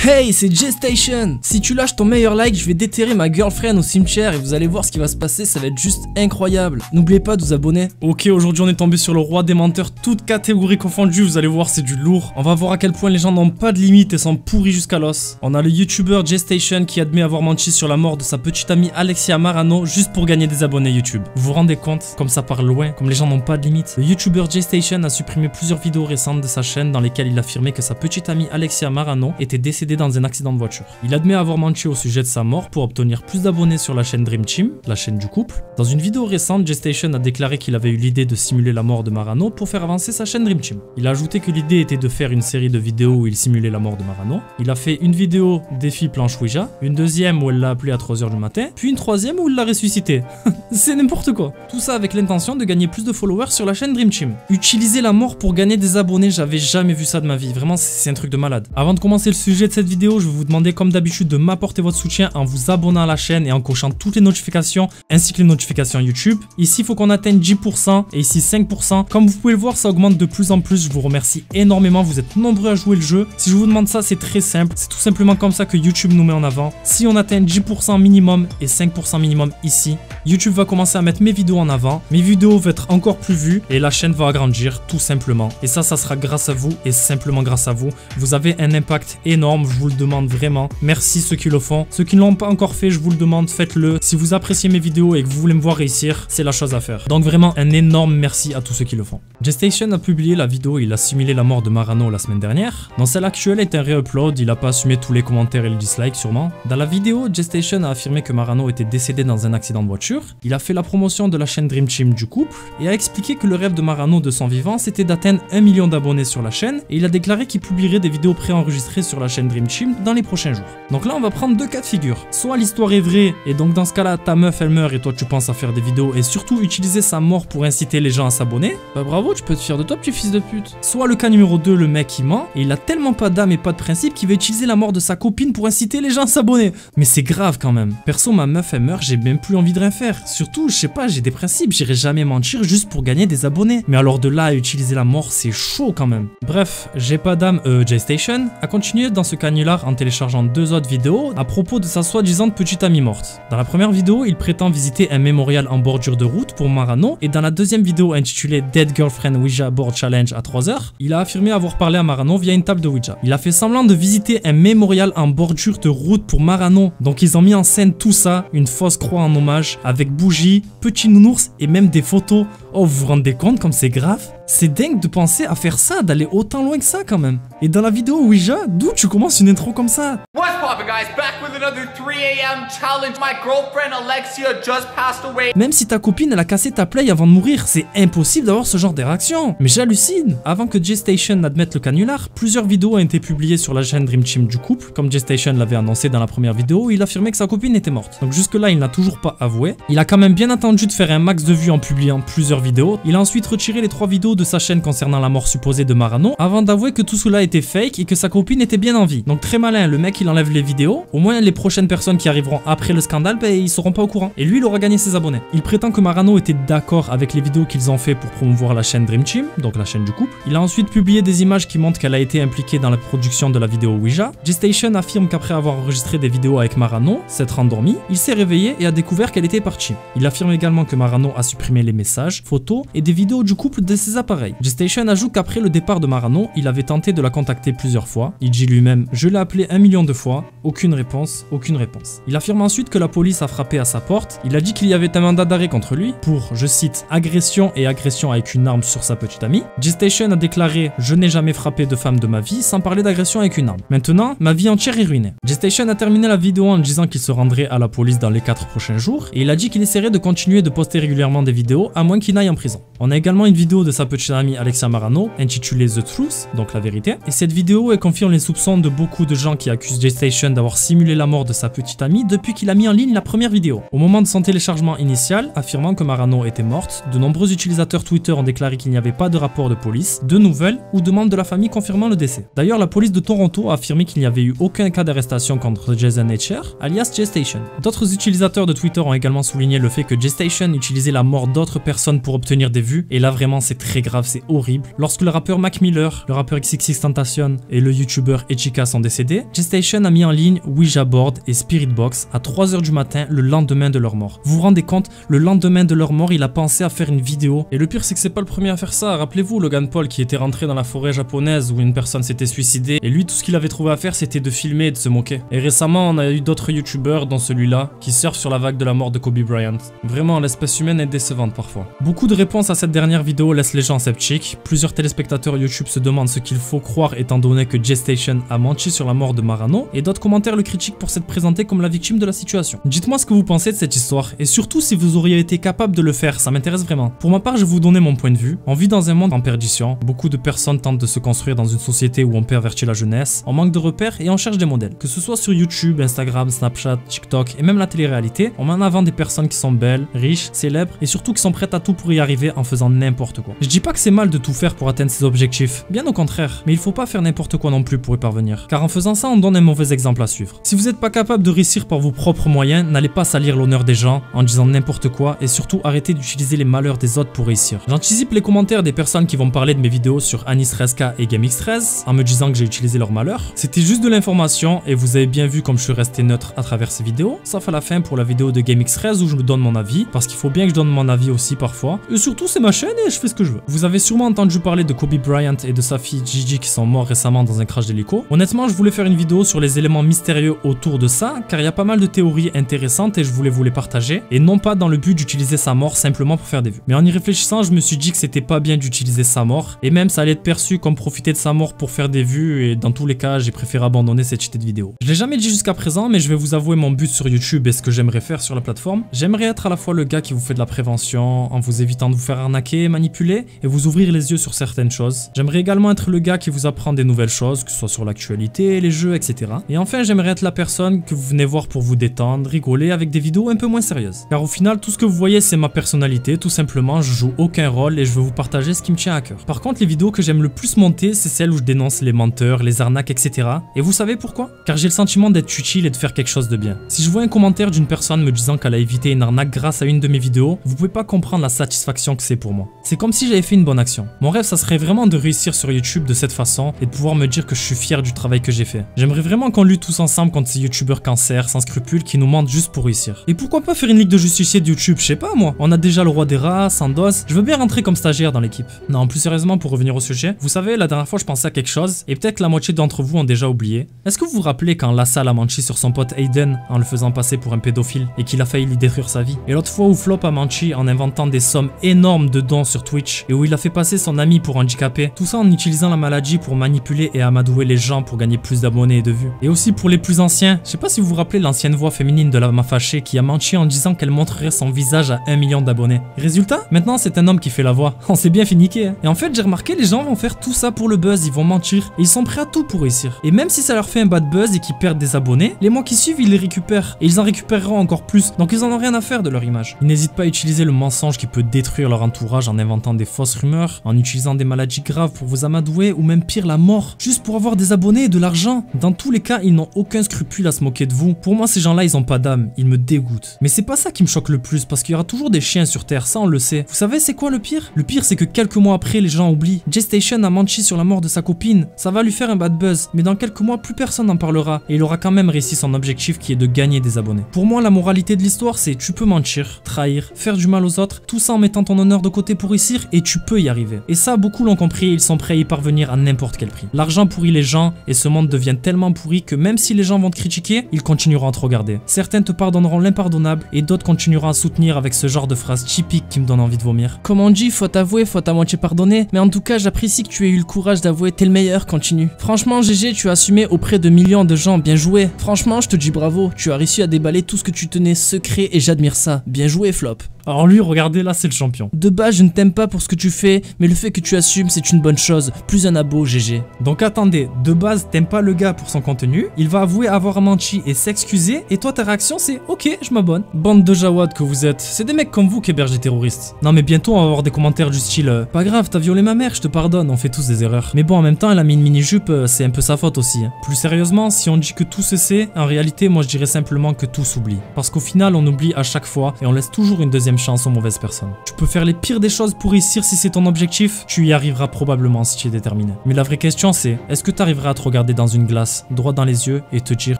Hey, c'est J-Station. Si tu lâches ton meilleur like, je vais déterrer ma girlfriend au cimetière et vous allez voir ce qui va se passer, ça va être juste incroyable. N'oubliez pas de vous abonner. Ok, aujourd'hui on est tombé sur le roi des menteurs, toutes catégories confondues, vous allez voir c'est du lourd. On va voir à quel point les gens n'ont pas de limite et sont pourris jusqu'à l'os. On a le youtubeur J-Station qui admet avoir menti sur la mort de sa petite amie Alexia Marano juste pour gagner des abonnés YouTube. Vous vous rendez compte, comme ça part loin, comme les gens n'ont pas de limite. Le youtubeur J-Station a supprimé plusieurs vidéos récentes de sa chaîne dans lesquelles il affirmait que sa petite amie Alexia Marano était décédée dans un accident de voiture. Il admet avoir menti au sujet de sa mort pour obtenir plus d'abonnés sur la chaîne Dream Team, la chaîne du couple. Dans une vidéo récente, J-Station a déclaré qu'il avait eu l'idée de simuler la mort de Marano pour faire avancer sa chaîne Dream Team. Il a ajouté que l'idée était de faire une série de vidéos où il simulait la mort de Marano. Il a fait une vidéo défi planche Ouija, une deuxième où elle l'a appelé à 3 h du matin, puis une troisième où il l'a ressuscité. C'est n'importe quoi. Tout ça avec l'intention de gagner plus de followers sur la chaîne Dream Team. Utiliser la mort pour gagner des abonnés, j'avais jamais vu ça de ma vie. Vraiment, c'est un truc de malade. Avant de commencer le sujet de cette vidéo, je vais vous demander comme d'habitude de m'apporter votre soutien en vous abonnant à la chaîne et en cochant toutes les notifications ainsi que les notifications YouTube. Ici, il faut qu'on atteigne 10% et ici 5%. Comme vous pouvez le voir, ça augmente de plus en plus. Je vous remercie énormément. Vous êtes nombreux à jouer le jeu. Si je vous demande ça, c'est très simple. C'est tout simplement comme ça que YouTube nous met en avant. Si on atteint 10% minimum et 5% minimum ici, YouTube va commencer à mettre mes vidéos en avant. Mes vidéos vont être encore plus vues et la chaîne va agrandir tout simplement. Et ça sera grâce à vous et simplement grâce à vous. Vous avez un impact énorme. Je vous le demande vraiment. Merci ceux qui le font. Ceux qui ne l'ont pas encore fait, je vous le demande, faites-le. Si vous appréciez mes vidéos et que vous voulez me voir réussir, c'est la chose à faire. Donc vraiment un énorme merci à tous ceux qui le font. J-Station a publié la vidéo où il a simulé la mort de Marano la semaine dernière. Dans celle actuelle est un re-upload, il n'a pas assumé tous les commentaires et les dislikes sûrement. Dans la vidéo, J-Station a affirmé que Marano était décédé dans un accident de voiture. Il a fait la promotion de la chaîne Dream Team du couple et a expliqué que le rêve de Marano de son vivant c'était d'atteindre 1 million d'abonnés sur la chaîne et il a déclaré qu'il publierait des vidéos préenregistrées sur la chaîne Dream Team dans les prochains jours. Donc là on va prendre deux cas de figure. Soit l'histoire est vraie et donc dans ce cas là ta meuf elle meurt et toi tu penses à faire des vidéos et surtout utiliser sa mort pour inciter les gens à s'abonner. Bah bravo, tu peux te fier de toi petit fils de pute. Soit le cas numéro 2, le mec qui ment et il a tellement pas d'âme et pas de principe qu'il va utiliser la mort de sa copine pour inciter les gens à s'abonner. Mais c'est grave quand même. Perso ma meuf elle meurt, j'ai même plus envie de rien faire. Surtout je sais pas, j'ai des principes, j'irai jamais mentir juste pour gagner des abonnés. Mais alors de là à utiliser la mort c'est chaud quand même. Bref, j'ai pas d'âme J-Station a continué dans ce canular en téléchargeant deux autres vidéos à propos de sa soi-disant petite amie morte. Dans la première vidéo, il prétend visiter un mémorial en bordure de route pour Marano et dans la deuxième vidéo intitulée Dead Girlfriend Ouija Board Challenge à 3 h, il a affirmé avoir parlé à Marano via une table de Ouija. Il a fait semblant de visiter un mémorial en bordure de route pour Marano. Donc ils ont mis en scène tout ça, une fausse croix en hommage avec bougies, petits nounours et même des photos. Oh, vous vous rendez compte comme c'est grave? C'est dingue de penser à faire ça, d'aller autant loin que ça quand même. Et dans la vidéo Ouija, d'où tu commences une intro comme ça? What's poppin' guys, back with another 3 AM challenge. My girlfriend Alexia just passed away. Même si ta copine elle a cassé ta play avant de mourir, c'est impossible d'avoir ce genre de réaction. Mais j'hallucine. Avant que J-Station admette le canular, plusieurs vidéos ont été publiées sur la chaîne Dream Team du couple. Comme J-Station l'avait annoncé dans la première vidéo, il affirmait que sa copine était morte. Donc jusque là il n'a toujours pas avoué. Il a quand même bien attendu de faire un max de vues en publiant plusieurs vidéos. Il a ensuite retiré les 3 vidéos de sa chaîne concernant la mort supposée de Marano avant d'avouer que tout cela était fake et que sa copine était bien en vie. Donc très malin, le mec il enlève les vidéos. Au moins les prochaines personnes qui arriveront après le scandale, bah, ils seront pas au courant. Et lui il aura gagné ses abonnés. Il prétend que Marano était d'accord avec les vidéos qu'ils ont fait pour promouvoir la chaîne Dream Team, donc la chaîne du couple. Il a ensuite publié des images qui montrent qu'elle a été impliquée dans la production de la vidéo Ouija. J-Station affirme qu'après avoir enregistré des vidéos avec Marano, s'être endormi, il s'est réveillé et a découvert qu'elle était partie. Il affirme également que Marano a supprimé les messages, photos et des vidéos du couple de ses appareils. J-Station ajoute qu'après le départ de Marano, il avait tenté de la contacter plusieurs fois. Il dit lui-même « Je l'ai appelé 1 million de fois, aucune réponse, aucune réponse ». Il affirme ensuite que la police a frappé à sa porte. Il a dit qu'il y avait un mandat d'arrêt contre lui pour, je cite, agression et agression avec une arme sur sa petite amie. J-Station a déclaré « Je n'ai jamais frappé de femme de ma vie sans parler d'agression avec une arme. Maintenant, ma vie entière est ruinée ». J-Station a terminé la vidéo en disant qu'il se rendrait à la police dans les 4 prochains jours et il a dit qu'il essaierait de continuer de poster régulièrement des vidéos à moins qu'il n'aille en prison. On a également une vidéo de sa petite amie Alexia Marano intitulée The Truth, donc la vérité. Et cette vidéo elle confirme les soupçons de beaucoup de gens qui accusent J-Station d'avoir simulé la mort de sa petite amie depuis qu'il a mis en ligne la première vidéo. Au moment de son téléchargement initial, affirmant que Marano était morte, de nombreux utilisateurs Twitter ont déclaré qu'il n'y avait pas de rapport de police, de nouvelles ou de membres de la famille confirmant le décès. D'ailleurs, la police de Toronto a affirmé qu'il n'y avait eu aucun cas d'arrestation contre Jason Etcher, alias J-Station. D'autres utilisateurs de Twitter ont également souligné le fait que J-Station utilisait la mort d'autres personnes pour obtenir des vues, et là vraiment c'est très très grave, c'est horrible. Lorsque le rappeur Mac Miller, le rappeur XXXTentacion et le youtubeur Echika sont décédés, Gestation a mis en ligne Ouija Board et Spirit Box à 3 h du matin le lendemain de leur mort. Vous vous rendez compte, le lendemain de leur mort, il a pensé à faire une vidéo. Et le pire, c'est que c'est pas le premier à faire ça. Rappelez-vous Logan Paul qui était rentré dans la forêt japonaise où une personne s'était suicidée. Et lui, tout ce qu'il avait trouvé à faire, c'était de filmer et de se moquer. Et récemment, on a eu d'autres youtubeurs, dont celui-là, qui surfent sur la vague de la mort de Kobe Bryant. Vraiment, l'espèce humaine est décevante parfois. Beaucoup de réponses à cette dernière vidéo laissent les gens sceptiques. Plusieurs téléspectateurs YouTube se demandent ce qu'il faut croire étant donné que Gestation a menti sur la mort de Marano. Et d'autres commentaires le critiquent pour s'être présenté comme la victime de la situation. Dites-moi ce que vous pensez de cette histoire. Et surtout si vous auriez été capable de le faire, ça m'intéresse vraiment. Pour ma part, je vais vous donner mon point de vue. On vit dans un monde en perdition. Beaucoup de personnes tentent de se construire dans une société où on pervertit la jeunesse, on manque de repères et on cherche des modèles. Que ce soit sur YouTube, Instagram, Snapchat, TikTok et même la télé-réalité, on met en avant des personnes qui sont belles, riches, célèbres et surtout qui sont prêtes à tout pour y arriver en faisant n'importe quoi. Je dis pas que c'est mal de tout faire pour atteindre ses objectifs, bien au contraire, mais il faut pas faire n'importe quoi non plus pour y parvenir. Car en faisant ça, on donne un mauvais exemple à suivre. Si vous n'êtes pas capable de réussir par vos propres moyens, n'allez pas salir l'honneur des gens en disant n'importe quoi et surtout arrêtez d'utiliser les malheurs des autres pour réussir. J'anticipe les commentaires des personnes qui vont parler de mes vidéos sur Anis13K et GameX13 en me disant que j'ai utilisé leur malheur. C'était juste de l'information et vous avez bien vu comme je suis resté neutre à travers ces vidéos, sauf à la fin pour la vidéo de GameX13 où je me donne mon avis, parce qu'il faut bien que je donne mon avis aussi parfois. Et surtout c'est ma chaîne et je fais ce que je veux. Vous avez sûrement entendu parler de Kobe Bryant et de sa fille Gigi qui sont morts récemment dans un crash d'hélico. Honnêtement, je voulais faire une vidéo sur les éléments mystérieux autour de ça, car il y a pas mal de théories intéressantes et je voulais vous les partager, et non pas dans le but d'utiliser sa mort simplement pour faire des vues. Mais en y réfléchissant, je me suis dit que c'était pas bien d'utiliser sa mort, et même ça allait être perçu comme profiter de sa mort pour faire des vues, et dans tous les cas, j'ai préféré abandonner cette idée de vidéo. Je l'ai jamais dit jusqu'à présent, mais je vais vous avouer mon but sur YouTube et ce que j'aimerais faire sur la plateforme. J'aimerais être à la fois le gars qui vous fait de la prévention, en vous évitant de vous faire arnaquer, manipuler, et vous ouvrir les yeux sur certaines choses. J'aimerais également être le gars qui vous apprend des nouvelles choses, que ce soit sur l'actualité, les jeux, etc. Et enfin, j'aimerais être la personne que vous venez voir pour vous détendre, rigoler avec des vidéos un peu moins sérieuses. Car au final, tout ce que vous voyez, c'est ma personnalité, tout simplement, je joue aucun rôle et je veux vous partager ce qui me tient à cœur. Par contre, les vidéos que j'aime le plus monter, c'est celles où je dénonce les menteurs, les arnaques, etc. Et vous savez pourquoi? Car j'ai le sentiment d'être utile et de faire quelque chose de bien. Si je vois un commentaire d'une personne me disant qu'elle a évité une arnaque grâce à une de mes vidéos, vous pouvez pas comprendre la satisfaction que c'est pour moi. C'est comme si j'avais fait une bonne action. Mon rêve, ça serait vraiment de réussir sur YouTube de cette façon et de pouvoir me dire que je suis fier du travail que j'ai fait. J'aimerais vraiment qu'on lutte tous ensemble contre ces youtubeurs cancer, sans scrupules, qui nous mentent juste pour réussir. Et pourquoi pas faire une ligue de justiciers de YouTube, je sais pas moi. On a déjà le roi des rats, Sandoz, je veux bien rentrer comme stagiaire dans l'équipe. Non, plus sérieusement, pour revenir au sujet, vous savez, la dernière fois je pensais à quelque chose, et peut-être que la moitié d'entre vous ont déjà oublié. Est-ce que vous vous rappelez quand LaSalle a menti sur son pote Aiden en le faisant passer pour un pédophile et qu'il a failli lui détruire sa vie? Et l'autre fois où Flop a menti en inventant des sommes énormes de dons sur Twitch et où il a fait passer son ami pour handicapé, tout ça en utilisant la maladie pour manipuler et amadouer les gens pour gagner plus d'abonnés et de vues. Et aussi pour les plus anciens, je sais pas si vous vous rappelez l'ancienne voix féminine de la Mafachée qui a menti en disant qu'elle montrerait son visage à 1 million d'abonnés. Résultat, maintenant c'est un homme qui fait la voix. On s'est bien finiqué, hein. Et en fait j'ai remarqué les gens vont faire tout ça pour le buzz, ils vont mentir et ils sont prêts à tout pour réussir. Et même si ça leur fait un bad buzz et qu'ils perdent des abonnés, les mois qui suivent ils les récupèrent et ils en récupéreront encore plus, donc ils en ont rien à faire de leur image. Ils n'hésitent pas à utiliser le mensonge qui peut détruire leur entourage en inventant des fausses rumeurs, en utilisant des maladies graves pour vous amadouer ou même pire la mort, juste pour avoir des abonnés et de l'argent. Dans tous les cas, ils n'ont aucun scrupule à se moquer de vous. Pour moi, ces gens-là, ils ont pas d'âme, ils me dégoûtent. Mais c'est pas ça qui me choque le plus, parce qu'il y aura toujours des chiens sur Terre, ça on le sait. Vous savez c'est quoi le pire? Le pire c'est que quelques mois après, les gens oublient. Gestation a menti sur la mort de sa copine, ça va lui faire un bad buzz, mais dans quelques mois, plus personne n'en parlera, et il aura quand même réussi son objectif qui est de gagner des abonnés. Pour moi, la moralité de l'histoire, c'est tu peux mentir, trahir, faire du mal aux autres, tout ça en mettant ton honneur de côté pour réussir, et tu peux y arriver. Et ça, beaucoup l'ont compris et ils sont prêts à y parvenir à n'importe quel prix. L'argent pourrit les gens, et ce monde devient tellement pourri que même si les gens vont te critiquer, ils continueront à te regarder. Certains te pardonneront l'impardonnable, et d'autres continueront à soutenir avec ce genre de phrase typique qui me donne envie de vomir. Comme on dit, faut avouer, faut à moitié pardonner, mais en tout cas, j'apprécie que tu aies eu le courage d'avouer, t'es le meilleur, continue. Franchement, GG, tu as assumé auprès de millions de gens, bien joué. Franchement, je te dis bravo, tu as réussi à déballer tout ce que tu tenais secret et j'admire ça. Bien joué, Flop. Alors lui, regardez, là c'est le champion. De base, je ne t'aime pas pour ce que tu fais, mais le fait que tu assumes, c'est une bonne chose. Plus un abo, GG. Donc attendez, de base, t'aimes pas le gars pour son contenu, il va avouer avoir menti et s'excuser, et toi ta réaction c'est ok, je m'abonne. Bande de Jawad que vous êtes, c'est des mecs comme vous qui hébergent des terroristes. Non mais bientôt on va avoir des commentaires du style pas grave, t'as violé ma mère, je te pardonne, on fait tous des erreurs. Mais bon, en même temps, elle a mis une mini-jupe, c'est un peu sa faute aussi. Hein. Plus sérieusement, si on dit que tout se sait, en réalité, moi je dirais simplement que tout s'oublie. Parce qu'au final, on oublie à chaque fois, et on laisse toujours une deuxième chance aux mauvaises personnes. Tu peux faire les pires des choses pour réussir si c'est ton objectif, tu y arriveras probablement si tu es déterminé. Mais la vraie question c'est, est-ce que tu arriveras à te regarder dans une glace, droit dans les yeux et te dire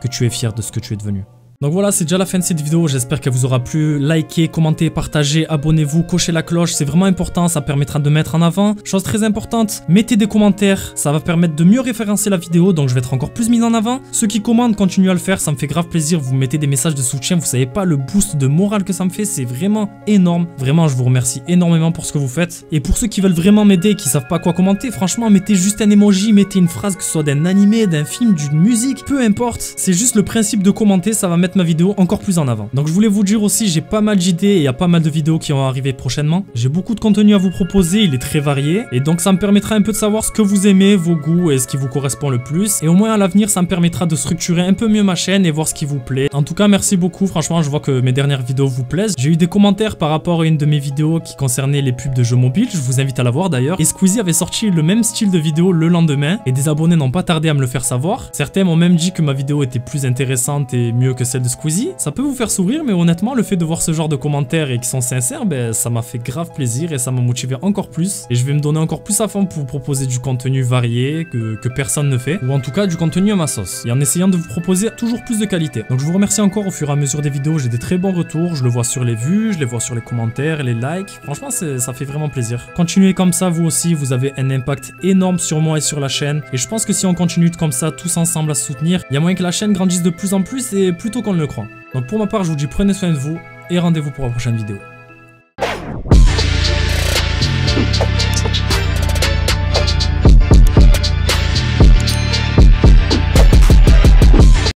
que tu es fier de ce que tu es devenu? Donc voilà, c'est déjà la fin de cette vidéo, j'espère qu'elle vous aura plu. Likez, commentez, partagez, abonnez-vous, cochez la cloche, c'est vraiment important, ça permettra de mettre en avant. Chose très importante, mettez des commentaires, ça va permettre de mieux référencer la vidéo, donc je vais être encore plus mis en avant. Ceux qui commandent, continuez à le faire, ça me fait grave plaisir, vous mettez des messages de soutien, vous savez pas le boost de morale que ça me fait, c'est vraiment énorme. Vraiment, je vous remercie énormément pour ce que vous faites. Et pour ceux qui veulent vraiment m'aider et qui savent pas quoi commenter, franchement, mettez juste un emoji, mettez une phrase, que ce soit d'un animé, d'un film, d'une musique, peu importe. C'est juste le principe de commenter, ça va mettre ma vidéo encore plus en avant. Donc je voulais vous dire aussi, j'ai pas mal d'idées et il y a pas mal de vidéos qui vont arriver prochainement. J'ai beaucoup de contenu à vous proposer, il est très varié et donc ça me permettra un peu de savoir ce que vous aimez, vos goûts et ce qui vous correspond le plus. Et au moins à l'avenir, ça me permettra de structurer un peu mieux ma chaîne et voir ce qui vous plaît. En tout cas, merci beaucoup. Franchement, je vois que mes dernières vidéos vous plaisent. J'ai eu des commentaires par rapport à une de mes vidéos qui concernait les pubs de jeux mobiles. Je vous invite à la voir d'ailleurs. Et Squeezie avait sorti le même style de vidéo le lendemain et des abonnés n'ont pas tardé à me le faire savoir. Certains m'ont même dit que ma vidéo était plus intéressante et mieux que celle de Squeezie. Ça peut vous faire sourire, mais honnêtement, le fait de voir ce genre de commentaires et qui sont sincères, ben, ça m'a fait grave plaisir et ça m'a motivé encore plus. Et je vais me donner encore plus à fond pour vous proposer du contenu varié que personne ne fait, ou en tout cas du contenu à ma sauce, et en essayant de vous proposer toujours plus de qualité. Donc je vous remercie encore au fur et à mesure des vidéos, j'ai des très bons retours, je le vois sur les vues, je les vois sur les commentaires, les likes, franchement ça fait vraiment plaisir. Continuez comme ça, vous aussi, vous avez un impact énorme sur moi et sur la chaîne, et je pense que si on continue comme ça, tous ensemble à se soutenir, il y a moyen que la chaîne grandisse de plus en plus et plus tôt qu'on ne le croit. Donc pour ma part, je vous dis prenez soin de vous et rendez-vous pour la prochaine vidéo.